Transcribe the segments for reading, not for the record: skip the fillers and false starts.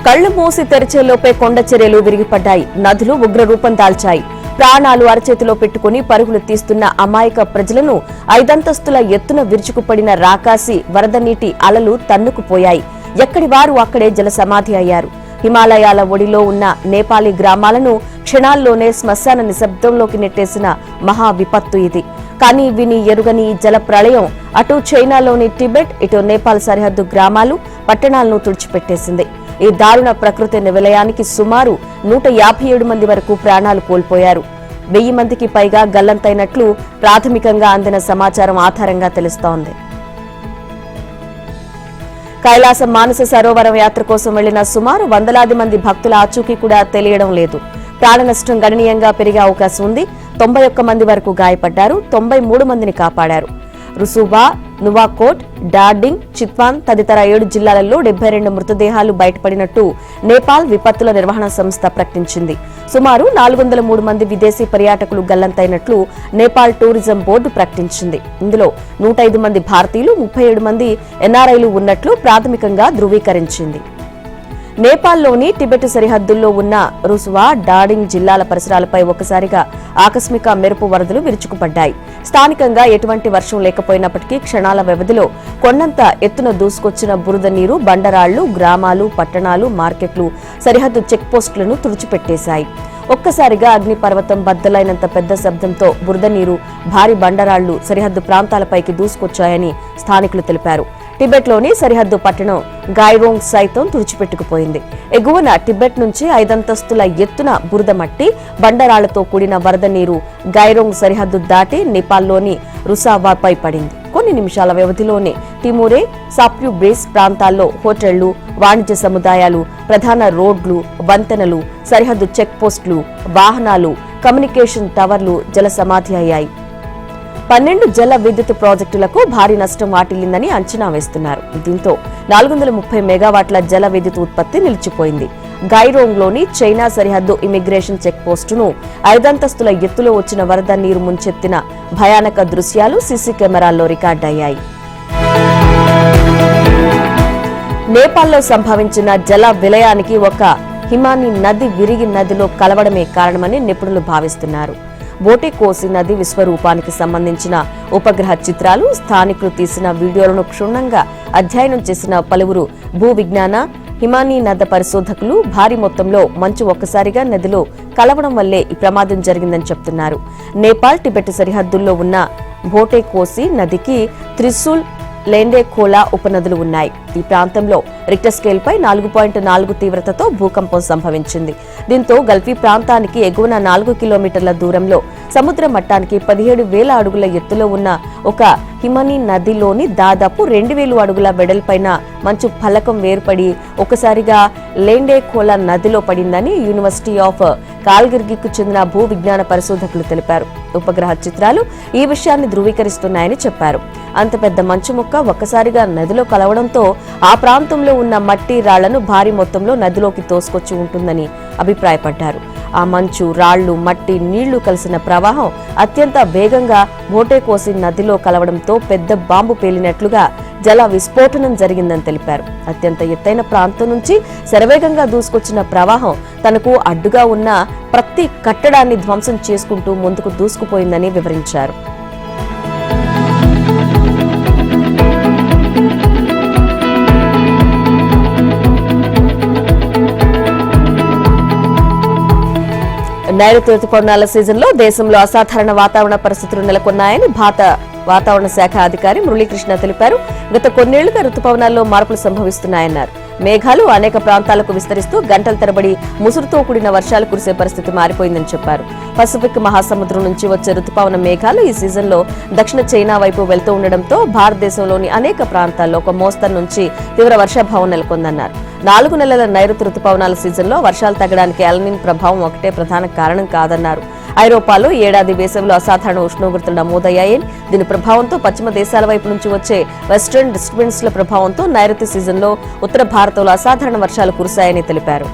కళ్లు మూసి తెరిచేలోపే కొండ చర్యలు విరిగిపడ్డాయి. నదులు ఉగ్రరూపం దాల్చాయి. ప్రాణాలు అరచేతిలో పెట్టుకుని పరుగులు తీస్తున్న అమాయక ప్రజలను 5 అంతస్తుల ఎత్తున విరుచుకుపడిన రాకాసి వరద నీటి అలలు తన్నుకుపోయాయి. ఎక్కడి వారు అక్కడే జల సమాధి అయ్యారు. హిమాలయాల ఒడిలో ఉన్న నేపాలీ గ్రామాలను క్షణాల్లోనే శ్మశాన నిశ్శబ్దంలోకి నెట్టేసిన మహా విపత్తు ఇది. కానీ విని ఎరుగని జల ప్రళయం అటు చైనాలోని టిబెట్, ఇటు నేపాల్ సరిహద్దు గ్రామాలు, పట్టణాలను తుడిచిపెట్టేసింది. ఈ దారుణ ప్రకృతి నిలయానికి సుమారు 157 మంది వరకు ప్రాణాలు కోల్పోయారు. 1000 మందికి పైగా గల్లంతైనట్లు ప్రాథమికంగా అందిన సమాచారం ఆధారంగా తెలుస్తోంది. కైలాసం మానస సరోవరం యాత్ర కోసం వెళ్లిన సుమారు 100లాది మంది భక్తుల ఆచూకీ కూడా తెలియడం లేదు. ప్రాణ నష్టం గణనీయంగా పెరిగే అవకాశం ఉంది. 91 మంది వరకు గాయపడ్డారు. 93 మందిని కాపాడారు. రుసుబా, నువాకోట్, డార్డింగ్, చిత్వాన్ తదితర 7 జిల్లాలలో 72 మృతదేహాలు బయటపడినట్టు నేపాల్ విపత్తుల నిర్వహణ సంస్థ ప్రకటించింది. సుమారు 403 మంది విదేశీ పర్యాటకులు గల్లంతైనట్లు నేపాల్ టూరిజం బోర్డు ప్రకటించింది. ఇందులో 105 మంది భారతీయులు, 37 మంది ఎన్ఆర్ఐలు ఉన్నట్లు ప్రాథమికంగా ధృవీకరించింది. నేపాల్లోని టిబెట్ సరిహద్దుల్లో ఉన్న రుసువా, డార్డింగ్ జిల్లాల పరిసరాలపై ఒకసారిగా ఆకస్మిక మెరుపు వరదలు విరుచుకుపడ్డాయి. స్థానికంగా ఎటువంటి వర్షం లేకపోయినప్పటికీ క్షణాల వ్యవధిలో కొండంత ఎత్తున దూసుకొచ్చిన బురద నీరు బండరాళ్లు, గ్రామాలు, పట్టణాలు, మార్కెట్లు, సరిహద్దు చెక్పోస్టులను తుడిచిపెట్టేశాయి. ఒక్కసారిగా అగ్నిపర్వతం బద్దలైనంత పెద్ద శబ్దంతో బురద నీరు, భారీ బండరాళ్లు సరిహద్దు ప్రాంతాలపైకి దూసుకొచ్చాయని స్థానికులు తెలిపారు. టిబెట్లోని సరిహద్దు పట్టణం గాయ్రోంగ్ సైతం తుడిచిపెట్టుకుపోయింది. ఎగువన టిబెట్ నుంచి 5 అంతస్తుల ఎత్తున బురద మట్టి, బండరాళ్లతో కూడిన వరద నీరు గాయ్రోంగ్ సరిహద్దు దాటి నేపాల్లోని రుసావాపై పడింది. కొన్ని నిమిషాల వ్యవధిలోనే తిమూరే, సాప్యూ బ్రేస్ ప్రాంతాల్లో హోటళ్లు, వాణిజ్య సముదాయాలు, ప్రధాన రోడ్లు, వంతెనలు, సరిహద్దు చెక్ పోస్టులు, వాహనాలు, కమ్యూనికేషన్ టవర్లు జల సమాధి అయ్యాయి. 12 జల విద్యుత్ ప్రాజెక్టులకు భారీ నష్టం వాటిల్లిందని అంచనా వేస్తున్నారు. దీంతో 430 మెగావాట్ల జల విద్యుత్ ఉత్పత్తి నిలిచిపోయింది. గాయ్రోంగ్లోని చైనా సరిహద్దు ఇమిగ్రేషన్ చెక్ పోస్టును 5 అంతస్తుల ఎత్తులో వచ్చిన వరద నీరు ముంచెత్తిన భయానక దృశ్యాలు సీసీ కెమెరాల్లో రికార్డయ్యాయి. నేపాల్లో సంభవించిన జల విలయానికి ఒక హిమానీ నది విరిగి నదిలో కలవడమే కారణమని నిపుణులు భావిస్తున్నారు. బోటే కోసి నది విశ్వరూపానికి సంబంధించిన ఉపగ్రహ చిత్రాలు, స్థానికులు తీసిన వీడియోలను క్షుణ్ణంగా అధ్యయనం చేసిన పలువురు భూ విజ్ఞాన, హిమానీ నద పరిశోధకులు భారీ మొత్తంలో మంచు ఒక్కసారిగా నదిలో కలవడం వల్లే ఈ ప్రమాదం జరిగిందని చెప్తున్నారు. నేపాల్, టిబెట్ సరిహద్దుల్లో ఉన్న బోటే కోసి నదికి త్రిశూల్, లేండేఖోలా ఉపనదులు ఉన్నాయి. ఈ ప్రాంతంలో రిక్టర్ స్కేల్ పై 4.4 తీవ్రతతో భూకంపం సంభవించింది. దీంతో గల్ఫీ ప్రాంతానికి ఎగువన 4 కిలోమీటర్ల దూరంలో సముద్ర మట్టానికి 17,000 అడుగుల ఎత్తులో ఉన్న ఒక హిమనీ నదిలోని దాదాపు 2,000 అడుగుల వెడల్పైన మంచు ఫలకం వేర్పడి ఒకసారిగా లేండేఖోలా నదిలో పడిందని యూనివర్సిటీ ఆఫ్ కాల్గిర్గికు చెందిన భూ విజ్ఞాన పరిశోధకులు తెలిపారు. ఉపగ్రహ చిత్రాలు ఈ విషయాన్ని ధృవీకరిస్తున్నాయని చెప్పారు. అంత పెద్ద మంచు ముక్క ఒక్కసారిగా నదిలో కలవడంతో ఆ ప్రాంతంలో ఉన్న మట్టి రాళ్లను భారీ మొత్తంలో నదిలోకి తోసుకొచ్చి ఉంటుందని అభిప్రాయపడ్డారు. ఆ మంచు, రాళ్లు, మట్టి, నీళ్లు కలిసిన ప్రవాహం అత్యంత వేగంగా బోటే కోసి నదిలో కలవడంతో పెద్ద బాంబు పేలినట్లుగా జల విస్ఫోటనం జరిగిందని తెలిపారు. అత్యంత ఎత్తైన ప్రాంతం నుంచి శరవేగంగా దూసుకొచ్చిన ప్రవాహం తనకు అడ్డుగా ఉన్న ప్రతి కట్టడాన్ని ధ్వంసం చేసుకుంటూ ముందుకు దూసుకుపోయిందని వివరించారు. నైరుతి రుతుపవనాల సీజన్లో దేశంలో అసాధారణ వాతావరణ పరిస్థితులు నెలకొన్నాయని భారత వాతావరణ శాఖ అధికారి మురళీకృష్ణ తెలిపారు. గత కొన్నేళ్లుగా రుతుపవనాల్లో మార్పులు సంభవిస్తున్నాయన్నారు. మేఘాలు అనేక ప్రాంతాలకు విస్తరిస్తూ గంటల తరబడి ముసురుతో కూడిన వర్షాలు కురిసే పరిస్థితి మారిపోయిందని చెప్పారు. పసిఫిక్ మహాసముద్రం నుంచి వచ్చే రుతుపవన మేఘాలు ఈ సీజన్లో దక్షిణ చైనా వైపు వెళ్తూ ఉండడంతో భారతదేశంలోని అనేక ప్రాంతాల్లో ఒక మోస్తరు నుంచి తీవ్ర వర్షాభావం నెలకొందన్నారు. 4 నెలల నైరుతి రుతుపవనాల సీజన్లో వర్షాలు తగ్గడానికి ఎల్నిన్ ప్రభావం ఒకటే ప్రధాన కారణం కాదన్నారు. ఐరోపాలో ఏడాది వేసవిలో అసాధారణ ఉష్ణోగ్రతలు నమోదయ్యాయని, దీని ప్రభావంతో పశ్చిమ దేశాల వైపు నుంచి వచ్చే వెస్టర్న్ డిస్టర్బెన్స్ల ప్రభావంతో నైరుతి సీజన్లో ఉత్తర భారతంలో అసాధారణ వర్షాలు కురిశాయని తెలిపారు.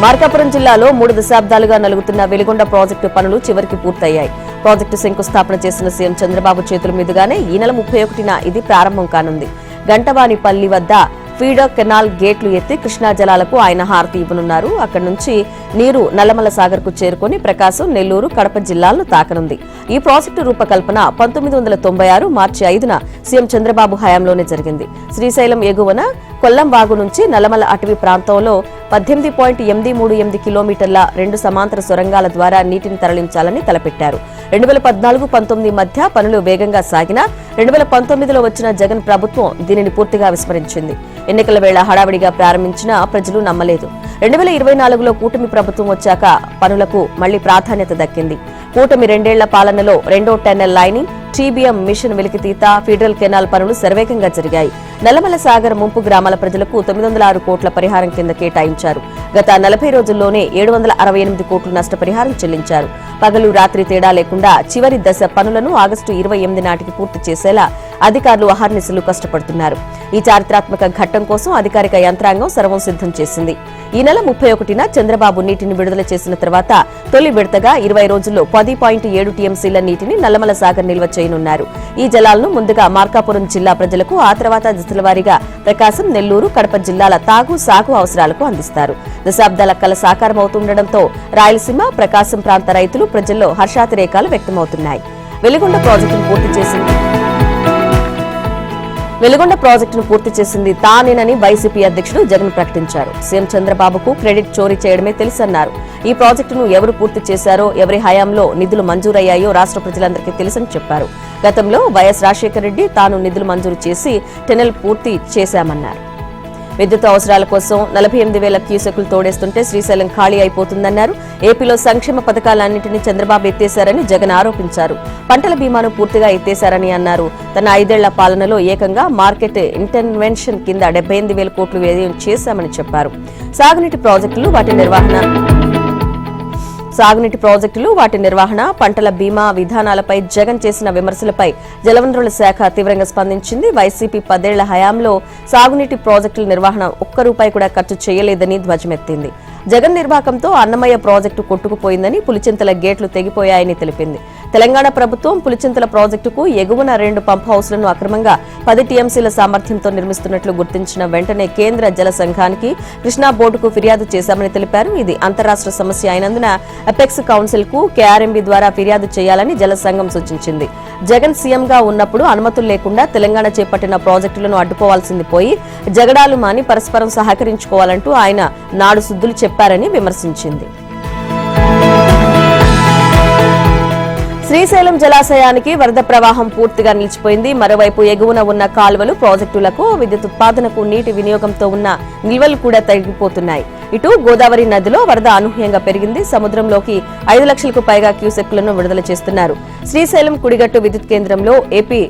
మార్కాపురం జిల్లాలో 3 దశాబ్దాలుగా నలుగుతున్న వెలిగొండ ప్రాజెక్టు పనులు చివరికి పూర్తయ్యాయి. ప్రాజెక్టు శంకుస్థాపన చేసిన సీఎం చంద్రబాబు చేతుల మీదుగానే ఈ నెల 31న ఇది ప్రారంభం కానుంది. గంటవానిపల్లి వద్ద ఫీడర్ కెనాల్ గేట్లు ఎత్తి కృష్ణా జలాలకు ఆయన హారతి ఇవ్వనున్నారు. అక్కడి నుంచి నీరు నల్లమల సాగర్ కు చేరుకుని ప్రకాశం, నెల్లూరు, కడప జిల్లాలను తాకనుంది. ఈ ప్రాజెక్టు రూపకల్పన 1996 మార్చి 5న సీఎం చంద్రబాబు హయాంలోనే జరిగింది. శ్రీశైలం ఎగువన కొల్లంవాగు నుంచి నల్లమల అటవీ ప్రాంతంలో 18.838 కిలోమీటర్ల 2 సమాంతర సొరంగాల ద్వారా నీటిని తరలించాలని తలపెట్టారు. 2014-19 మధ్య పనులు వేగంగా సాగినా 2019లో వచ్చిన జగన్ ప్రభుత్వం దీనిని పూర్తిగా విస్మరించింది. ఎన్నికల వేళ హడావిడిగా ప్రారంభించినా ప్రజలు నమ్మలేదు. 2024లో కూటమి ప్రభుత్వం వచ్చాక పనులకు మళ్లీ ప్రాధాన్యత దక్కింది. కూటమి 2 ఏళ్ల పాలనలో రెండో టన్నెల్ లైనింగ్, టీబీఎం మిషన్ వెలికితీత, ఫెడరల్ కెనాల్ పనులు శరవేగంగా జరిగాయి. నల్లమల సాగర్ ముంపు గ్రామాల ప్రజలకు 906 కోట్ల పరిహారం కింద కేటాయించారు. గత 40 రోజుల్లోనే 768 కోట్లు నష్టపరిహారం చెల్లించారు. పగలు రాత్రి తేడా లేకుండా చివరి దశ పనులను ఆగస్టు 28 నాటికి పూర్తి చేసేలా అధికారులు అహర్నిశలు కష్టపడుతున్నారు. ఈ చారిత్రాత్మక ఘట్టం కోసం అధికారిక యంత్రాంగం సర్వం సిద్ధం చేసింది. ఈ నెల 31న చంద్రబాబు నీటిని విడుదల చేసిన తర్వాత తొలి విడతగా 20 రోజుల్లో 10.7 టీఎంసీల నీటిని నల్లమల సాగర్ నిల్వ చేయనున్నారు. ఈ జలాలను ముందుగా మార్కాపురం జిల్లా ప్రజలకు, ఆ తర్వాత దశల వారీగా ప్రకాశం, నెల్లూరు, కడప జిల్లాల తాగు, సాగు అవసరాలకు అందిస్తారు. దశాబ్దాల కల సాకారమవుతుండటంతో రాయలసీమ, ప్రకాశం ప్రాంత రైతులు, ప్రజల్లో హర్షాతిరేకాలు వ్యక్తమవుతున్నాయి. వెలిగొండ ప్రాజెక్టును పూర్తి చేసింది తానేనని వైసీపీ అధ్యక్షుడు జగన్ ప్రకటించారు. సీఎం చంద్రబాబుకు క్రెడిట్ చోరీ చేయడమే తెలుసన్నారు. ఈ ప్రాజెక్టును ఎవరు పూర్తి చేశారో, ఎవరి హయాంలో నిధులు మంజూరయ్యాయో రాష్ట్ర ప్రజలందరికీ తెలుసని చెప్పారు. గతంలో వైఎస్ రాజశేఖర రెడ్డి తాను నిధులు మంజూరు చేసి టెనెల్ పూర్తి చేశామన్నారు. విద్యుత్ అవసరాల కోసం 48,000 క్యూసెక్కులు తోడేస్తుంటే శ్రీశైలం ఖాళీ అయిపోతుందన్నారు. ఏపీలో సంక్షేమ పథకాలన్నింటినీ చంద్రబాబు ఎత్తేశారని జగన్ ఆరోపించారు. పంటల బీమాను పూర్తిగా ఎత్తేశారని అన్నారు. తన 5 ఏళ్ల పాలనలో ఏకంగా మార్కెట్ ఇంటర్వెన్షన్ కింద 78,000 కోట్లు వ్యయం చేశామని చెప్పారు. సాగునీటి ప్రాజెక్టులు, వాటి నిర్వహణ, పంటల బీమా విధానాలపై జగన్ చేసిన విమర్శలపై జలవనరుల శాఖ తీవ్రంగా స్పందించింది. వైసీపీ 10 ఏళ్ల హయాంలో సాగునీటి ప్రాజెక్టుల నిర్వహణ ఒక్క రూపాయి కూడా ఖర్చు చేయలేదని ధ్వజమెత్తింది. జగన్ నిర్వాహకంతో అన్నమయ్య ప్రాజెక్టు కొట్టుకుపోయిందని, పులిచింతల గేట్లు తెగిపోయాయని తెలిపింది. తెలంగాణ ప్రభుత్వం పులిచింతల ప్రాజెక్టుకు ఎగువన 2 పంప్ హౌస్లను అక్రమంగా 10 టీఎంసీల సామర్థ్యంతో నిర్మిస్తున్నట్లు గుర్తించిన వెంటనే కేంద్ర జల సంఘానికి, కృష్ణా బోర్డుకు ఫిర్యాదు చేశామని తెలిపారు. ఇది అంతరాష్ట్ర సమస్య అయినందున అపెక్స్ కౌన్సిల్ కు కేఆర్ఎంబీ ద్వారా ఫిర్యాదు చేయాలని జల సంఘం సూచించింది. జగన్ సీఎంగా ఉన్నప్పుడు అనుమతులు లేకుండా తెలంగాణ చేపట్టిన ప్రాజెక్టులను అడ్డుకోవాల్సింది పోయి జగడాలు మాని పరస్పరం సహకరించుకోవాలంటూ ఆయన నాడు సుద్దులు చెప్పారని విమర్శించింది. శ్రీశైలం జలాశయానికి వరద ప్రవాహం పూర్తిగా నిలిచిపోయింది. మరోవైపు ఎగువన ఉన్న కాలువలు, ప్రాజెక్టులకు, విద్యుత్ ఉత్పాదనకు నీటి వినియోగంతో ఉన్న నిల్వలు కూడా తగ్గిపోతున్నాయి. ఇటు గోదావరి నదిలో వరద అనూహ్యంగా పెరిగింది. సముద్రంలోకి 5 లక్షలకు పైగా క్యూసెక్కులను విడుదల చేస్తున్నారు. శ్రీశైలం కుడిగట్టు విద్యుత్ కేంద్రంలో ఏపీ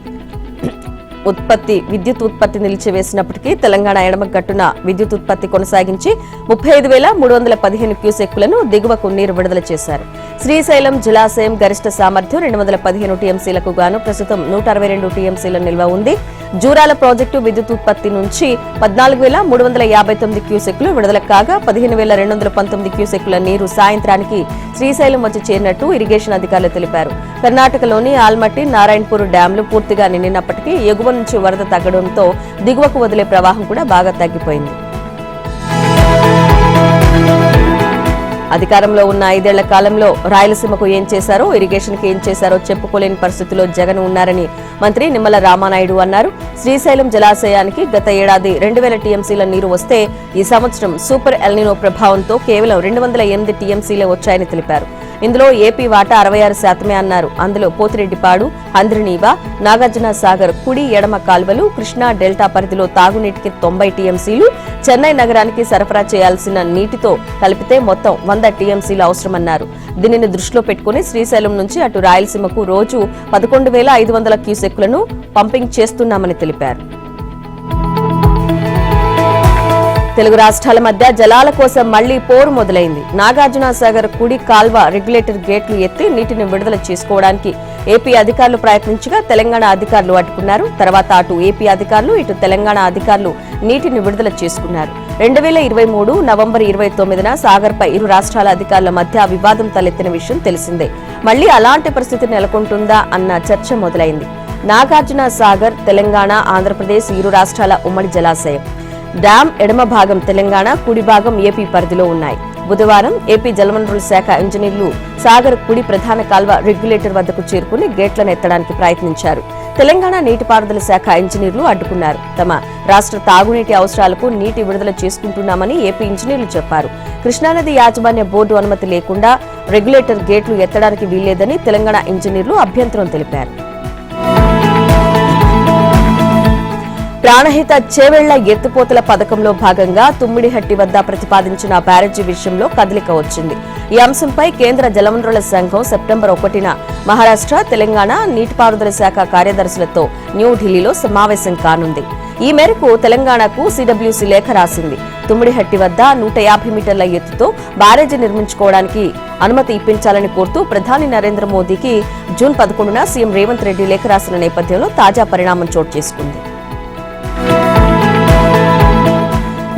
విద్యుత్ ఉత్పత్తి నిలిచివేసినప్పటికీ తెలంగాణ ఎడమ గట్టున విద్యుత్ ఉత్పత్తి కొనసాగించి 35,315 క్యూసెక్కులను దిగువకు నీరు విడుదల చేశారు. శ్రీశైలం జలాశయం గరిష్ట సామర్థ్యం 215 టీఎంసీలకు గాను ప్రస్తుతం 162 టీఎంసీల నిల్వ ఉంది. జూరాల ప్రాజెక్టు విద్యుత్ ఉత్పత్తి నుంచి 14,359 క్యూసెక్కులు విడుదల కాగా 15,219 క్యూసెక్కుల నీరు సాయంత్రానికి శ్రీశైలం వచ్చి చేరినట్టు ఇరిగేషన్ అధికారులు తెలిపారు. కర్ణాటకలోని ఆల్మట్టి, నారాయణపూర్ డ్యాంలు పూర్తిగా నిండినప్పటికీ ఎగువ నుంచి వరద తగ్గడంతో దిగువకు వదిలే ప్రవాహం కూడా బాగా తగ్గిపోయింది. అధికారంలో ఉన్న 5 ఏళ్ల కాలంలో రాయలసీమకు ఏం చేశారో, ఇరిగేషన్ కి ఏం చేశారో చెప్పుకోలేని పరిస్థితిలో జగన్ ఉన్నారని మంత్రి నిమ్మల రామానాయుడు అన్నారు. శ్రీశైలం జలాశయానికి గత ఏడాది 2,000 టీఎంసీల నీరు వస్తే ఈ సంవత్సరం సూపర్ ఎల్నినో ప్రభావంతో కేవలం 208 టీఎంసీలే వచ్చాయని తెలిపారు. ఇందులో ఏపీ వాటా 66% అన్నారు. అందులో పోతిరెడ్డిపాడు, హంద్రినీవా, నాగార్జున సాగర్ కుడి ఎడమ కాల్వలు, కృష్ణా డెల్టా పరిధిలో తాగునీటికి 90 టీఎంసీలు, చెన్నై నగరానికి సరఫరా చేయాల్సిన నీటితో కలిపితే మొత్తం 100 టీఎంసీలు అవసరమన్నారు. దీనిని దృష్టిలో పెట్టుకుని శ్రీశైలం నుంచి అటు రాయలసీమకు రోజు 11,500 క్యూసెక్కులను పంపింగ్ చేస్తున్నామని తెలిపారు. తెలుగు రాష్ట్రాల మధ్య జలాల కోసం మళ్లీ పోరు మొదలైంది. నాగార్జున సాగర్ కుడి కాల్వ రెగ్యులేటర్ గేట్లు ఎత్తి నీటిని విడుదల చేసుకోవడానికి ఏపీ అధికారులు ప్రయత్నించగా తెలంగాణ అధికారులు అడ్డుకున్నారు. తర్వాత అటు ఏపీ అధికారులు, ఇటు తెలంగాణ అధికారులు నీటిని విడుదల చేసుకున్నారు. 2023 నవంబర్ 29న సాగర్పై ఇరు రాష్ట్రాల అధికారుల మధ్య వివాదం తలెత్తిన విషయం తెలిసిందే. మళ్లీ అలాంటి పరిస్థితి నెలకొంటుందా అన్న చర్చ మొదలైంది. నాగార్జున సాగర్ తెలంగాణ, ఆంధ్రప్రదేశ్ ఇరు రాష్ట్రాల ఉమ్మడి జలాశయం. డ్యాం ఎడమ భాగం తెలంగాణ, కుడి భాగం ఏపీ పరిధిలో ఉన్నాయి. బుధవారం ఏపీ జలవనరుల శాఖ ఇంజనీర్లు సాగర్ కుడి ప్రధాన కాల్వ రెగ్యులేటర్ వద్దకు చేరుకుని గేట్లను ఎత్తడానికి ప్రయత్నించారు. తెలంగాణ నీటిపారుదల శాఖ ఇంజనీర్లు అడ్డుకున్నారు. తమ రాష్ట్ర తాగునీటి అవసరాలకు నీటి విడుదల చేసుకుంటున్నామని ఏపీ ఇంజనీర్లు చెప్పారు. కృష్ణానది యాజమాన్య బోర్డు అనుమతి లేకుండా రెగ్యులేటర్ గేట్లు ఎత్తడానికి వీల్లేదని తెలంగాణ ఇంజనీర్లు అభ్యంతరం తెలిపారు. ప్రాణహిత చేవెళ్ల ఎత్తిపోతల పథకంలో భాగంగా తుమ్మిడిహట్టి వద్ద ప్రతిపాదించిన బ్యారేజీ విషయంలో కదలిక వచ్చింది. ఈ అంశంపై కేంద్ర జలవనరుల సంఘం సెప్టెంబర్ 1న మహారాష్ట్ర, తెలంగాణ నీటిపారుదల శాఖ కార్యదర్శులతో న్యూఢిల్లీలో సమావేశం కానుంది. ఈ మేరకు తెలంగాణకు సిడబ్ల్యూసీ లేఖ రాసింది. తుమ్మిడిహట్టి వద్ద 150 మీటర్ల ఎత్తుతో బ్యారేజీ నిర్మించుకోవడానికి అనుమతి ఇప్పించాలని కోరుతూ ప్రధాని నరేంద్ర మోదీకి జూన్ 11న సీఎం రేవంత్ రెడ్డి లేఖ రాసిన నేపథ్యంలో తాజా పరిణామం చోటు చేసుకుంది.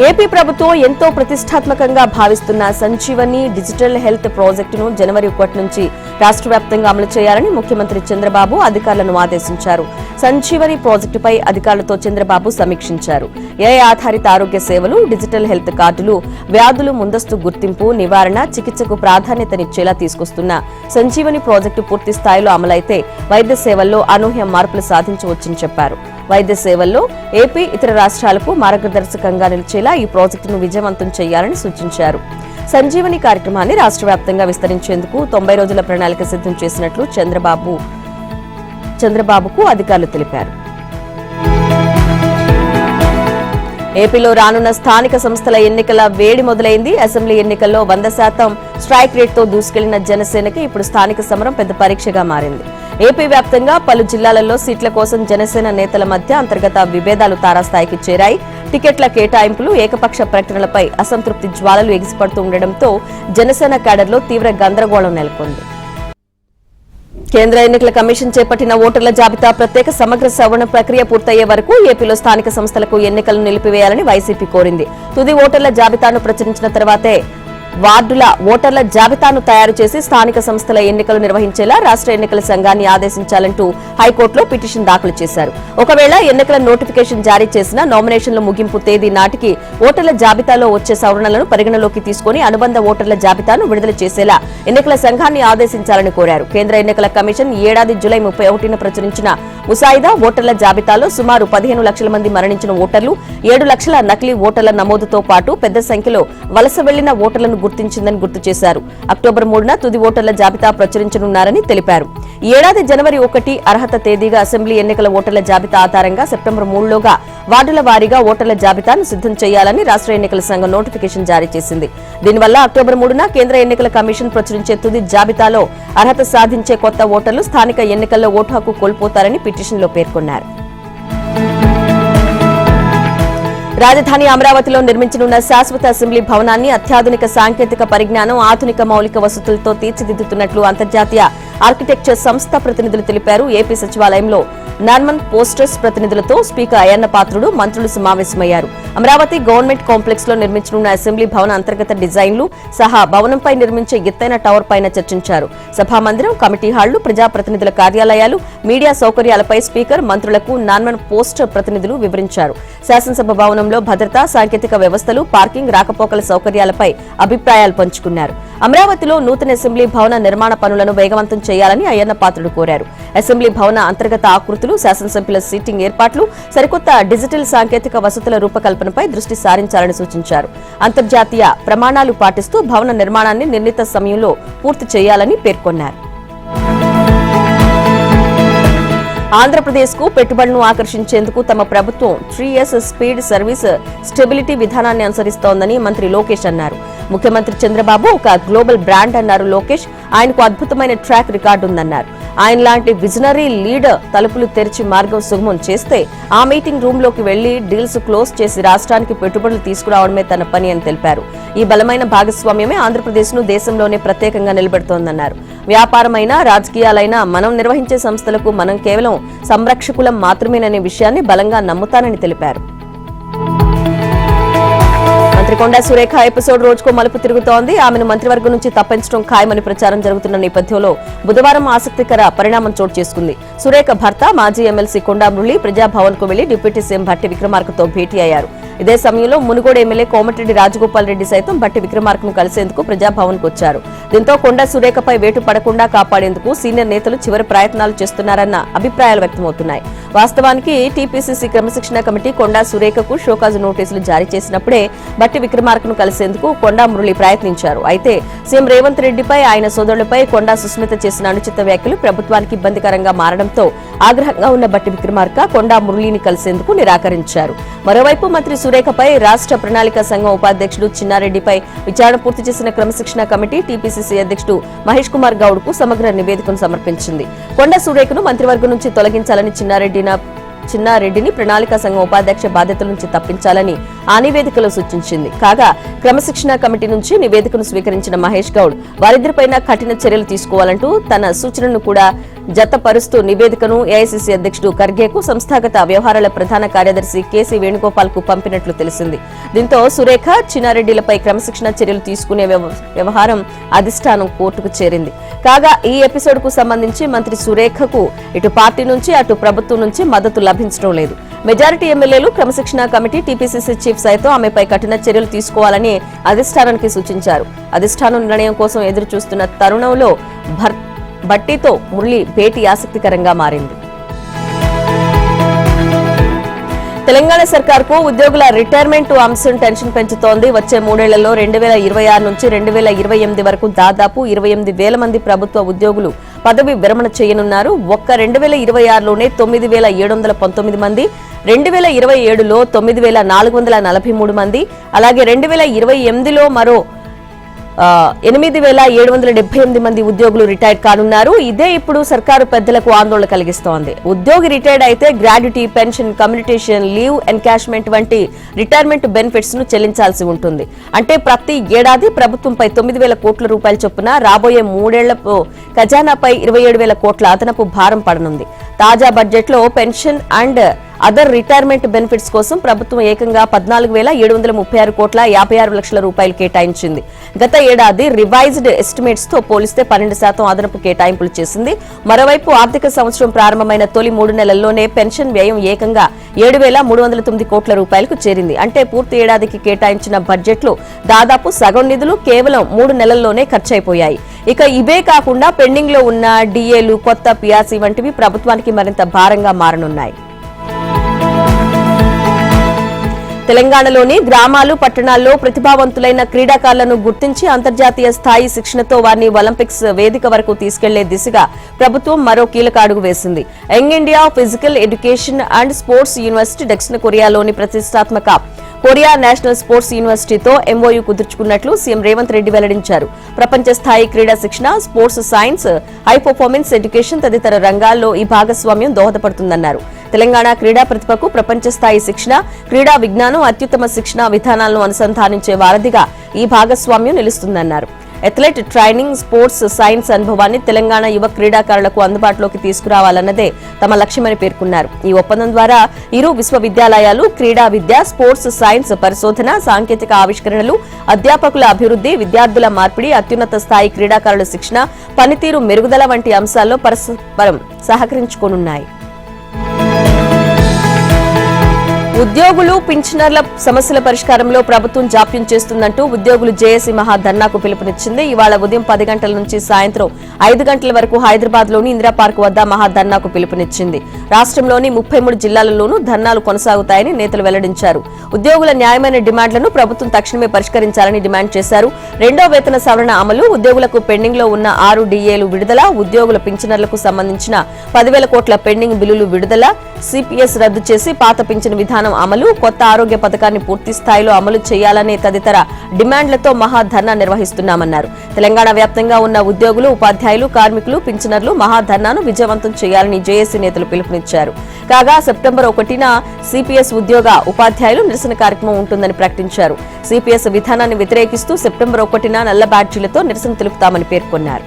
ఏపీ ప్రభుత్వం ఎంతో ప్రతిష్టాత్మకంగా భావిస్తున్న సంజీవని డిజిటల్ హెల్త్ ప్రాజెక్టును జనవరి 1 నుంచి రాష్ట్ర వ్యాప్తంగా అమలు చేయాలని ముఖ్యమంత్రి చంద్రబాబు అధికారులను ఆదేశించారు. సంజీవని ప్రాజెక్టుపై అధికారులతో చంద్రబాబు సమీక్షించారు. ఏఐ ఆధారిత ఆరోగ్య సేవలు, డిజిటల్ హెల్త్ కార్డులు, వ్యాధులు ముందస్తు గుర్తింపు, నివారణ, చికిత్సకు ప్రాధాన్యతనిచ్చేలా తీసుకొస్తున్న సంజీవని ప్రాజెక్టు పూర్తి స్థాయిలో అమలైతే వైద్య సేవల్లో అనూహ్య మార్పులు సాధించవచ్చని చెప్పారు. వైద్య సేవల్లో ఏపీ, ఇతర రాష్ట్రాలకు మార్గదర్శకంగా నిలిచేలా ఈ ప్రాజెక్టును విజయవంతం చేయాలని సూచించారు. సంజీవని కార్యక్రమాన్ని రాష్ట్ర వ్యాప్తంగా విస్తరించేందుకు 90 రోజుల ప్రణాళిక సిద్ధం చేసినట్లు చంద్రబాబుకు అధికారులు తెలిపారు. ఏపీలో రానున్న స్థానిక సంస్థల ఎన్నికల వేడి మొదలైంది. అసెంబ్లీ ఎన్నికల్లో 100% స్ట్రైక్ రేట్తో దూసుకెళ్లిన జనసేనకి ఇప్పుడు స్థానిక సమరం పెద్ద పరీక్షగా మారింది. ఏపీ వ్యాప్తంగా పలు జిల్లాలలో సీట్ల కోసం జనసేన నేతల మధ్య అంతర్గత విభేదాలు తారాస్థాయికి చేరాయి. టికెట్ల కేటాయింపులు, ఏకపక్ష ప్రకటనలపై అసంతృప్తి జ్వాలలు ఎగిసిపడుతూ ఉండడంతో జనసేన క్యాడర్లో తీవ్ర గందరగోళం నెలకొంది. కేంద్ర ఎన్నికల కమిషన్ చేపట్టిన ఓటర్ల జాబితా ప్రత్యేక సమగ్ర సవరణ ప్రక్రియ పూర్తయ్యే వరకు ఏపీలో స్థానిక సంస్థలకు ఎన్నికలను నిలిపివేయాలని వైసీపీ కోరింది. తుది ఓటర్ల జాబితాను ప్రచురించిన తర్వాతే వార్డుల ఓటర్ల జాబితాను తయారు చేసి స్థానిక సంస్థల ఎన్నికలు నిర్వహించేలా రాష్ట్ర ఎన్నికల సంఘాన్ని ఆదేశించాలంటూ హైకోర్టులో పిటిషన్ దాఖలు చేశారు. ఒకవేళ ఎన్నికల నోటిఫికేషన్ జారీ చేసిన నామినేషన్ల ముగింపు తేదీ నాటికి ఓటర్ల జాబితాలో వచ్చే సవరణలను పరిగణలోకి తీసుకుని అనుబంధ ఓటర్ల జాబితాను విడుదల చేసేలా ఎన్నికల సంఘాన్ని ఆదేశించాలని కోరారు. కేంద్ర ఎన్నికల కమిషన్ ఈ ఏడాది జూలై 31న ప్రచురించిన ముసాయిదా ఓటర్ల జాబితాలో సుమారు 15 లక్షల మంది మరణించిన ఓటర్లు, 7 లక్షల నకిలీ ఓటర్ల నమోదుతో పాటు పెద్ద సంఖ్యలో వలస వెళ్లిన ఓటర్లను గుర్తించిందని గుర్తు చేశారు. అక్టోబర్ 3న తుది ఓటర్ల జాబితా ప్రచురించనున్నారని తెలిపారు. ఈ ఏడాది జనవరి 1 అర్హత తేదీగా అసెంబ్లీ ఎన్నికల ఓటర్ల జాబితా ఆధారంగా సెప్టెంబర్ 3లోగా వార్డుల వారీగా ఓటర్ల జాబితాను సిద్ధం చేయాలని రాష్ట్ర ఎన్నికల సంఘం నోటిఫికేషన్ జారీ చేసింది. దీనివల్ల అక్టోబర్ 3న కేంద్ర ఎన్నికల కమిషన్ ప్రచురించే తుది జాబితాలో అర్హత సాధించే కొత్త ఓటర్లు స్థానిక ఎన్నికల్లో ఓటు హక్కు కోల్పోతారని పిటిషన్లో పేర్కొన్నారు. రాజధాని అమరావతిలో నిర్మించనున్న శాశ్వత అసెంబ్లీ భవనాన్ని అత్యాధునిక సాంకేతిక పరిజ్ఞానం, ఆధునిక మౌలిక వసతులతో తీర్చిదిద్దుతున్నట్లు అంతర్జాతీయ ఆర్కిటెక్చర్ సంస్థ ప్రతినిధులు తెలిపారు. ఏపీ సచివాలయంలో నార్మన్ పోస్టర్స్ ప్రతినిధులతో స్పీకర్ అయ్యన్న పాత్రుడు, మంత్రులు సమావేశమయ్యారు. అమరావతి గవర్నమెంట్ కాంప్లెక్స్ లో నిర్మించనున్న అసెంబ్లీ భవన అంతర్గత డిజైన్లు సహా భవనంపై నిర్మించే ఎత్తైన టవర్ పైన చర్చించారు. సభామందిరం, కమిటీ హాళ్లు, ప్రజాప్రతినిధుల కార్యాలయాలు, మీడియా సౌకర్యాలపై స్పీకర్, మంత్రులకు నార్మన్ పోస్టర్ ప్రతినిధులు వివరించారు. శాసనసభ భవనంలో భద్రతా, సాంకేతిక వ్యవస్థలు, పార్కింగ్, రాకపోకల సౌకర్యాలపై అభిప్రాయాలు పంచుకున్నారు. అమరావతిలో నూతన అసెంబ్లీ భవన నిర్మాణ పనులను వేగవంతం చేయాలని అయ్యన్న పాత్రుడు కోరారు. అసెంబ్లీ భవన అంతర్గత ఆకృతులు, శాసనసభ్యుల సీటింగ్ ఏర్పాట్లు, సరికొత్త డిజిటల్ సాంకేతిక వసతుల రూపకల్పనపై దృష్టి సారించాలని సూచించారు. అంతర్జాతీయ ప్రమాణాలు పాటిస్తూ భవన నిర్మాణాన్ని నిర్ణీత సమయంలో పూర్తి చేయాలని పేర్కొన్నారు. ఆంధ్రప్రదేశ్ కు పెట్టుబడులను ఆకర్షించేందుకు తమ ప్రభుత్వం 3S స్పీడ్ సర్వీస్ స్టెబిలిటీ విధానాన్ని అనుసరిస్తోందని మంత్రి లోకేష్ అన్నారు. ముఖ్యమంత్రి చంద్రబాబు ఒక గ్లోబల్ బ్రాండ్ అన్నారు లోకేష్. ఆయనకు అద్భుతమైన ట్రాక్ రికార్డు ఉందన్నారు. ఆయన లాంటి విజనరీ లీడర్ తలుపులు తెరిచి మార్గం సుగమం చేస్తే ఆ మీటింగ్ రూమ్ లోకి వెళ్లి డీల్స్ క్లోజ్ చేసి రాష్ట్రానికి పెట్టుబడులు తీసుకురావడమే తన పని అని తెలిపారు. ఈ బలమైన భాగస్వామ్యమే ఆంధ్రప్రదేశ్ ను దేశంలోనే ప్రత్యేకంగా నిలబెడుతోందన్నారు. వ్యాపారమైనా, రాజకీయాలైనా మనం నిర్వహించే సంస్థలకు మనం కేవలం సంరక్షకులం మాత్రమేననే విషయాన్ని బలంగా నమ్ముతానని తెలిపారు. మంత్రి కొండా సురేఖ ఎపిసోడ్ రోజుకో మలుపు తిరుగుతోంది. ఆమెను మంత్రివర్గం నుంచి తప్పించడం ఖాయమని ప్రచారం జరుగుతున్న నేపథ్యంలో బుధవారం ఆసక్తికర పరిణామం చోటు చేసుకుంది. సురేఖ భర్త మాజీ ఎమ్మెల్సీ కొండా మురళి ప్రజాభవన్ కు వెళ్లి డిప్యూటీ సీఎం భట్టి విక్రమార్కతో భేటీ అయ్యారు. ఇదే సమయంలో మునుగోడు ఎమ్మెల్యే కోమటిరెడ్డి రాజగోపాల్ రెడ్డి సైతం బట్టి విక్రమార్కను కలిసేందుకు ప్రజాభవన్ కు వచ్చారు. దీంతో కొండా సురేఖపై వేటు పడకుండా కాపాడేందుకు సీనియర్ నేతలు చివరి ప్రయత్నాలు చేస్తున్నారన్న అభిప్రాయాలు వ్యక్తమవుతున్నాయి. వాస్తవానికి టీపీసీసీ క్రమశిక్షణ కమిటీ కొండా సురేఖకు షోకాజు నోటీసులు జారీ చేసినప్పుడే బట్టి విక్రమార్కను కలిసేందుకు కొండా మురళి ప్రయత్నించారు. అయితే సీఎం రేవంత్ రెడ్డిపై ఆయన సోదరులపై కొండా సుస్మిత చేసిన అనుచిత వ్యాఖ్యలు ప్రభుత్వానికి ఇబ్బందికరంగా మారడంతో ఆగ్రహంగా ఉన్న బట్టి విక్రమార్క కొండా మురళిని కలిసేందుకు నిరాకరించారు. మరోవైపు మంత్రి సురేఖపై రాష్ట్ర ప్రణాళిక సంఘం ఉపాధ్యక్షుడు చిన్నారెడ్డిపై విచారణ పూర్తి చేసిన క్రమశిక్షణ కమిటీ టీపీసీసీ అధ్యక్షుడు మహేష్ కుమార్ గౌడ్ కు సమగ్ర నివేదికను సమర్పించింది. కొండా సురేఖను మంత్రివర్గం నుంచి తొలగించాలని చిన్నారెడ్డిని ప్రణాళిక సంఘం ఉపాధ్యక్ష బాధ్యతల నుంచి తప్పించాలని ఆ నివేదికలో సూచించింది. కాగా క్రమశిక్షణ కమిటీ నుంచి నివేదికను స్వీకరించిన మహేష్ గౌడ్ వారిద్దరిపైన కఠిన చర్యలు తీసుకోవాలంటూ తన సూచనను కూడా జతపరుస్తూ నివేదికను ఏఐసీసీ అధ్యక్షుడు ఖర్గేకు సంస్థాగత వ్యవహారాల ప్రధాన కార్యదర్శి కేసీ వేణుగోపాల్ కు పంపినట్లు తెలిసింది. దీంతో సురేఖ, చిన్నారెడ్డిలపై క్రమశిక్షణ చర్యలు తీసుకునే వ్యవహారం అధిష్టానం కోర్టుకు చేరింది. కాగా ఈ ఎపిసోడ్ కు సంబంధించి మంత్రి సురేఖకు ఇటు పార్టీ నుంచి అటు ప్రభుత్వం నుంచి మద్దతు లభించడం లేదు. మెజారిటీ ఎమ్మెల్యేలు, క్రమశిక్షణ కమిటీ, టీపీసీసీ చీఫ్ సైతం ఆమెపై కఠిన చర్యలు తీసుకోవాలని అధిష్టానానికి సూచించారు. అధిష్టానం నిర్ణయం కోసం ఎదురు చూస్తున్న తరుణంలో బట్టితో మురళి భేటీ ఆసక్తికరంగా మారింది. తెలంగాణ సర్కార్కు ఉద్యోగుల రిటైర్మెంట్ అంశం టెన్షన్ పెంచుతోంది. వచ్చే 3 ఏళ్లలో 2026 నుంచి 2028 వరకు దాదాపు 28,000 మంది ప్రభుత్వ ఉద్యోగులు పదవి విరమణ చేయనున్నారు. ఒక్క 2026లోనే 9,719 మంది, 2027లో 9,443 మంది, అలాగే 2028లో మరో 8,778 మంది ఉద్యోగులు రిటైర్డ్ కానున్నారు. ఇదే ఇప్పుడు సర్కారు పెద్దలకు ఆందోళన కలిగిస్తోంది. ఉద్యోగి రిటైర్డ్ అయితే గ్రాడ్యుటీ, పెన్షన్, కమ్యూనిటేషన్, లీవ్ ఎన్కాష్మెంట్ వంటి రిటైర్మెంట్ బెనిఫిట్స్ ను చెల్లించాల్సి ఉంటుంది. అంటే ప్రతి ఏడాది ప్రభుత్వంపై 9,000 కోట్ల రూపాయల చొప్పున రాబోయే 3 ఏళ్లలో ఖజానాపై 27,000 కోట్ల అదనపు భారం పడనుంది. తాజా బడ్జెట్లో pension and other retirement benefits కోసం ప్రభుత్వం ఏకంగా 14,736 కోట్ల 56 లక్షల రూపాయలు కేటాయించింది. గత ఏడాది రివైజ్డ్ ఎస్టిమేట్స్ తో పోలిస్తే 12% అదనపు కేటాయింపులు చేసింది. మరోవైపు ఆర్థిక సంవత్సరం ప్రారంభమైన తొలి 3 నెలల్లోనే పెన్షన్ వ్యయం ఏకంగా 7,309 కోట్ల రూపాయలకు చేరింది. అంటే పూర్తి ఏడాదికి కేటాయించిన బడ్జెట్లో దాదాపు సగం నిధులు కేవలం 3 నెలల్లోనే ఖర్చయిపోయాయి. ఇక ఇవే కాకుండా పెండింగ్ లో ఉన్న డిఏలు, కొత్త పిఆర్సీ వంటివి ప్రభుత్వానికి మరింత భారంగా మారనున్నాయి. తెలంగాణలోని గ్రామాలు, పట్టణాల్లో ప్రతిభావంతులైన క్రీడాకారులను గుర్తించి అంతర్జాతీయ స్థాయి శిక్షణతో వారిని ఒలింపిక్స్ వేదిక వరకు తీసుకెళ్లే దిశగా ప్రభుత్వం మరో కీలక అడుగు వేసింది. Young India Physical Education and Sports University దక్షిణ కొరియాలోని ప్రతిష్టాత్మక కొరియా నేషనల్ స్పోర్ట్స్ యూనివర్సిటీతో ఎంఓయూ కుదుర్చుకున్నట్లు సీఎం రేవంత్ రెడ్డి వెల్లడించారు. ప్రపంచ స్థాయి క్రీడా శిక్షణ, sports science, high performance education తదితర రంగాల్లో ఈ భాగస్వామ్యం దోహదపడుతుందన్నారు. తెలంగాణ క్రీడా ప్రతిభకు ప్రపంచ స్థాయి శిక్షణ, క్రీడా విజ్ఞానం, అత్యుత్తమ శిక్షణ విధానాలను అనుసంధానించే వారధిగా ఈ భాగస్వామ్యం నిలుస్తుందన్నారు. అథ్లెట్ ట్రైనింగ్, స్పోర్ట్స్ సైన్స్ అనుభవాన్ని తెలంగాణ యువ క్రీడాకారులకు అందుబాటులోకి తీసుకురావాలన్నదే తమ లక్ష్యమని పేర్కొన్నారు. ఈ ఒప్పందం ద్వారా ఇరు విశ్వవిద్యాలయాలు క్రీడా విద్య, స్పోర్ట్స్ సైన్స్ పరిశోధన, సాంకేతిక ఆవిష్కరణలు, అధ్యాపకుల అభివృద్ధి, విద్యార్థుల మార్పిడి, అత్యున్నత స్థాయి క్రీడాకారుల శిక్షణ, పనితీరు మెరుగుదల వంటి అంశాల్లో పరస్పరం సహకరించుకోనున్నాయి. ఉద్యోగులు, పింఛనర్ల సమస్యల పరిష్కారంలో ప్రభుత్వం జాప్యం చేస్తుందంటూ ఉద్యోగులు జేఏసీ మహా ధర్నాకు పిలుపునిచ్చింది. ఇవాళ ఉదయం 10 గంటల నుంచి సాయంత్రం 5 గంటల వరకు హైదరాబాద్ లోని ఇందిరా పార్క్ వద్ద మహా ధర్నాకు పిలుపునిచ్చింది. రాష్ట్రంలోని 33 జిల్లాలలోనూ ధర్నాలు కొనసాగుతాయని నేతలు వెల్లడించారు. ఉద్యోగుల న్యాయమైన డిమాండ్లను ప్రభుత్వం తక్షణమే పరిష్కరించాలని డిమాండ్ చేశారు. 2వ వేతన సవరణ అమలు, ఉద్యోగులకు పెండింగ్ లో ఉన్న 6 డిఏలు విడుదల, ఉద్యోగుల పింఛనర్లకు సంబంధించిన 10,000 కోట్ల పెండింగ్ బిల్లులు విడుదల, సిపిఎస్ రద్దు చేసి పాత పింఛన్ విధానం అమలు, కొత్త ఆరోగ్య పథకాన్ని పూర్తి స్థాయిలో అమలు చేయాలనే తదితర డిమాండ్లతో మహాధర్నా నిర్వహిస్తున్నామన్నారు. తెలంగాణ వ్యాప్తంగా ఉన్న ఉద్యోగులు, ఉపాధ్యాయులు, కార్మికులు, పింఛనర్లు మహాధర్నాను విజయవంతం చేయాలని జేఏసీ నేతలు పిలుపునిచ్చారు. కాగా సెప్టెంబర్ 1న సిపిఎస్ ఉద్యోగ ఉపాధ్యాయులు నిరసన కార్యక్రమం ఉంటుందని ప్రకటించారు. సిపిఎస్ విధానాన్ని వ్యతిరేకిస్తూ సెప్టెంబర్ 1న నల్ల బ్యాడ్జీలతో నిరసన తెలుపుతామని పేర్కొన్నారు.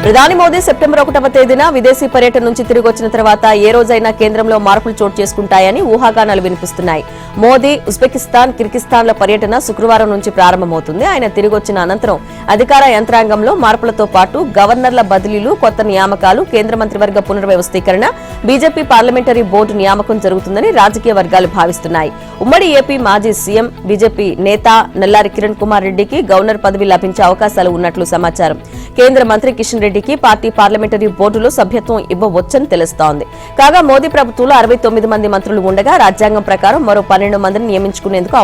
ప్రధాని మోదీ సెప్టెంబర్ 1వ తేదీన విదేశీ పర్యటన నుంచి తిరిగి వచ్చిన తర్వాత ఏ రోజైనా కేంద్రంలో మార్పులు చోటు చేసుకుంటాయని ఊహాగానాలు వినిపిస్తున్నాయి. మోదీ ఉజ్బెకిస్తాన్, కిర్గిస్థాన్ల పర్యటన శుక్రవారం నుంచి ప్రారంభమవుతుంది. ఆయన తిరిగి వచ్చిన అనంతరం అధికార యంత్రాంగంలో మార్పులతో పాటు గవర్నర్ల బదిలీలు, కొత్త నియామకాలు, కేంద్ర మంత్రివర్గ పునర్వ్యవస్థీకరణ, బీజేపీ పార్లమెంటరీ బోర్డు నియామకం జరుగుతుందని రాజకీయ వర్గాలు భావిస్తున్నాయి. ఉమ్మడి ఏపీ మాజీ సీఎం, బీజేపీ నేత నల్లారి కిరణ్ కుమార్ రెడ్డికి గవర్నర్ పదవి లభించే అవకాశాలు ఉన్నట్లు సమాచారం. కేంద్ర మంత్రి కిషన్ రెడ్డికి పార్టీ పార్లమెంటరీ బోర్డులో సభ్యత్వం ఇవ్వవచ్చని తెలుస్తోంది. కాగా మోదీ ప్రభుత్వంలో 69 మంది మంత్రులు ఉండగా రాజ్యాంగం ప్రకారం మరో 12 మందిని నియమించుకునేందుకు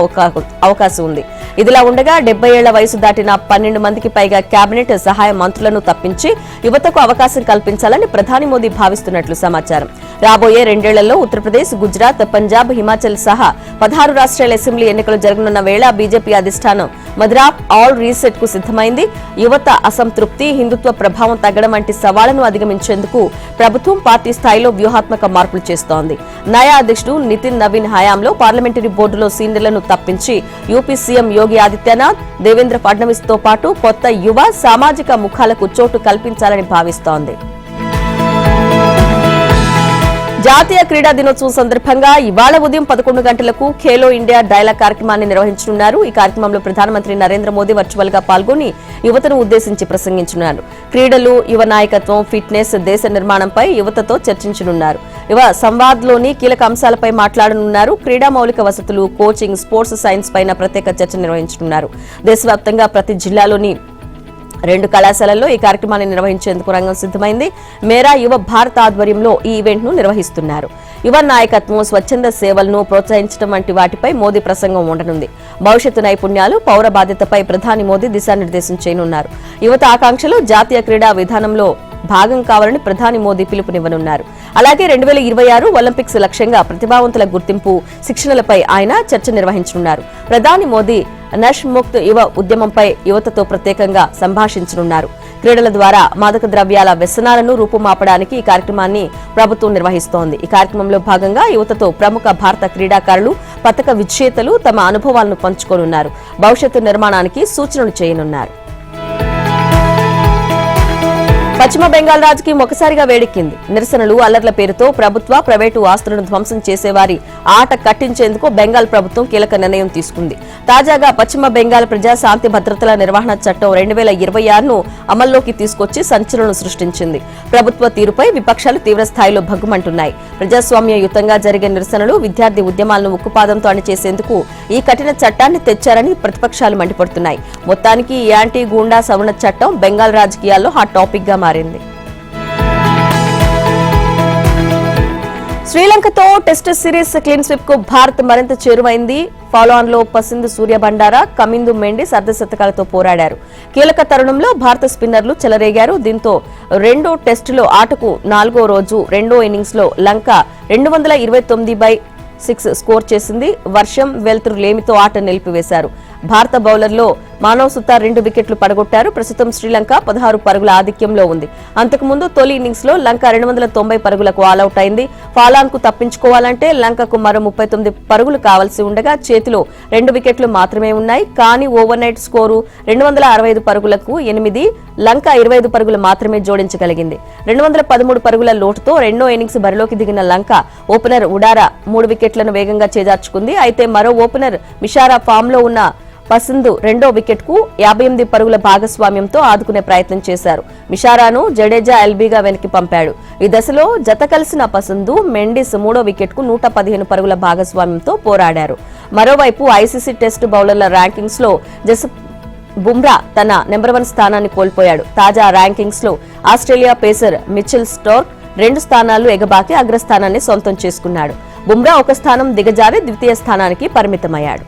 అవకాశం ఉంది. ఇదిలా ఉండగా 70 ఏళ్ల వయసు దాటిన 12 మందికి పైగా కేబినెట్ సహాయ మంత్రులను తప్పించి యువతకు అవకాశం కల్పించాలని ప్రధాని మోదీ భావిస్తున్నట్లు సమాచారం. రాబోయే 2 ఏళ్లలో ఉత్తరప్రదేశ్, గుజరాత్, పంజాబ్, హిమాచల్ సహా 16 రాష్ట్రాల అసెంబ్లీ ఎన్నికలు జరగనున్న వేళ బీజేపీ అధిష్టానం మద్రాఫ్ ఆల్ రీసెట్ కు సిద్దమైంది. యువత అసంతృప్తి, హిందుత్వ ప్రభావం తగ్గడం వంటి సవాళ్లను అధిగమించేందుకు ప్రభుత్వం పార్టీ స్థాయిలో వ్యూహాత్మక మార్పులు చేస్తోంది. నయా అధ్యక్షుడు నితిన్ నవీన్ హయాంలో పార్లమెంటరీ బోర్డులో సీనియర్లను తప్పించి యూపీ సీఎం యోగి ఆదిత్యనాథ్, దేవేంద్ర ఫడ్నవీస్ తో పాటు కొత్త యువ సామాజిక ముఖాలకు చోటు కల్పించాలని భావిస్తోంది. జాతీయ క్రీడా దినోత్సవం సందర్భంగా ఇవాళ ఉదయం 11 గంటలకు ఖేలో ఇండియా డైలాగ్ కార్యక్రమాన్ని నిర్వహించనున్నారు. ఈ కార్యక్రమంలో ప్రధానమంత్రి నరేంద్ర మోదీ వర్చువల్ గా పాల్గొని యువతను ఉద్దేశించి ప్రసంగించనున్నారు. క్రీడలు, యువ నాయకత్వం, ఫిట్నెస్, దేశ నిర్మాణంపై యువతతో చర్చించనున్నారు. యువ సంవాద్లోని కీలక అంశాలపై మాట్లాడనున్నారు. క్రీడా మౌలిక వసతులు, కోచింగ్, స్పోర్ట్స్ సైన్స్ పైన ప్రత్యేక చర్చ నిర్వహించనున్నారు. దేశవ్యాప్తంగా ప్రతి జిల్లాలోని 2 కళాశాలల్లో ఈ కార్యక్రమాన్ని నిర్వహించేందుకు రంగం సిద్దమైంది. మేరా యువ భారత్ ఆధ్వర్యంలో ఈ ఈవెంట్ ను నిర్వహిస్తున్నారు. యువ నాయకత్వం, స్వచ్ఛంద సేవలను ప్రోత్సహించడం వంటి వాటిపై మోదీ ప్రసంగం ఉండనుంది. భవిష్యత్తు నైపుణ్యాలు, పౌర బాధ్యతపై ప్రధాని మోదీ దిశానిర్దేశం చేయనున్నారు. యువత ఆకాంక్షలు జాతీయ క్రీడా విధానంలో భాగం కావాలని ప్రధాని మోదీ పిలుపునివ్వనున్నారు. అలాగే 2026 ఒలింపిక్స్ లక్ష్యంగా ప్రతిభావంతుల గుర్తింపు, శిక్షణలపై ఆయన చర్చ నిర్వహించనున్నారు. ప్రధాని మోదీ నష్ ముక్త్ యువ ఉద్యమంపై యువతతో ప్రత్యేకంగా సంభాషించనున్నారు. క్రీడల ద్వారా మాదక ద్రవ్యాల వ్యసనాలను రూపుమాపడానికి ఈ కార్యక్రమాన్ని ప్రభుత్వం నిర్వహిస్తోంది. ఈ కార్యక్రమంలో భాగంగా యువతతో ప్రముఖ భారత క్రీడాకారులు, పతక విజేతలు తమ అనుభవాలను పంచుకోనున్నారు. భవిష్యత్తు నిర్మాణానికి సూచనలు చేయనున్నారు. పశ్చిమ బెంగాల్ రాజకీయం ఒకసారిగా వేడెక్కింది. నిరసనలు, అల్లర్ల పేరుతో ప్రభుత్వ, ప్రైవేటు ఆస్తులను ధ్వంసం చేసేవారి ఆట కట్టించేందుకు బెంగాల్ ప్రభుత్వం కీలక నిర్ణయం తీసుకుంది. తాజాగా పశ్చిమ బెంగాల్ ప్రజా శాంతి భద్రతల నిర్వహణ చట్టం 2026ను అమల్లోకి తీసుకొచ్చి సంచలనం సృష్టించింది. ప్రభుత్వ తీరుపై విపక్షాలు తీవ్రస్థాయిలో భగ్గుమంటున్నాయి. ప్రజాస్వామ్యయుతంగా జరిగే నిరసనలు, విద్యార్థి ఉద్యమాలను ఉక్కుపాదంతో అణిచేసేందుకు ఈ కఠిన చట్టాన్ని తెచ్చారని ప్రతిపక్షాలు మండిపడుతున్నాయి. మొత్తానికి యాంటీ గూండా సవరణ చట్టం బెంగాల్ రాజకీయాల్లో హాట్ టాపిక్ గా మారింది. శ్రీలంకతో టెస్ట్ సిరీస్ క్లీన్ స్వీప్ కు భారత్ మరింత చేరువైంది. ఫాలో ఆన్ లో పసింద్ సూర్య బండారా, కమిందు మెండిస్ అర్ధశతకాలతో పోరాడారు. కీలక తరుణంలో భారత స్పిన్నర్లు చెలరేగారు. దీంతో 2వ టెస్టులో ఆటకు 4వ రోజు 2వ ఇన్నింగ్స్ లో లంక 229/6 స్కోర్ చేసింది. వర్షం, వెలుతురు లేమితో ఆట నిలిపివేశారు. భారత బౌలర్లో మానవ్ సుతార్ 2 వికెట్లు పడగొట్టారు. ప్రస్తుతం శ్రీలంక 16 పరుగుల ఆధిక్యంలో ఉంది. అంతకుముందు తొలి ఇన్నింగ్స్ లో లంక 290 పరుగులకు ఆలౌట్ అయింది. ఫాలాన్ కు తప్పించుకోవాలంటే లంకకు మరో 39 పరుగులు కావాల్సి ఉండగా చేతిలో 2 వికెట్లు మాత్రమే ఉన్నాయి. కానీ ఓవర్ నైట్ స్కోరు 265 పరుగులకు 8, లంక 25 పరుగులు మాత్రమే జోడించగలిగింది. 213 పరుగుల లోటుతో 2వ ఇన్నింగ్స్ బరిలోకి దిగిన లంక ఓపెనర్ ఉడారా 3 వికెట్లను వేగంగా చేజార్చుకుంది. అయితే మరో ఓపెనర్ మిషారా ఫామ్ లో ఉన్న పసింద్ 2వ వికెట్ కు 58 పరుగుల భాగస్వామ్యంతో ఆదుకునే ప్రయత్నం చేశారు. మిషారాను జడేజా ఎల్బీగా వెనక్కి పంపాడు. ఈ దశలో జత కలిసిన పసింద్, మెండిస్ 3వ వికెట్ కు 115 పరుగుల భాగస్వామ్యంతో పోరాడారు. మరోవైపు ఐసీసీ టెస్ట్ బౌలర్ల ర్యాంకింగ్స్ లో బుమ్రా తన నెంబర్ 1 స్థానాన్ని కోల్పోయాడు. తాజా ర్యాంకింగ్స్ లో ఆస్ట్రేలియా పేసర్ మిచెల్ స్టార్క్ 2 స్థానాలు ఎగబాకి అగ్రస్థానాన్ని సొంతం చేసుకున్నాడు. బుమ్రా 1 స్థానం దిగజారి ద్వితీయ స్థానానికి పరిమితమయ్యాడు.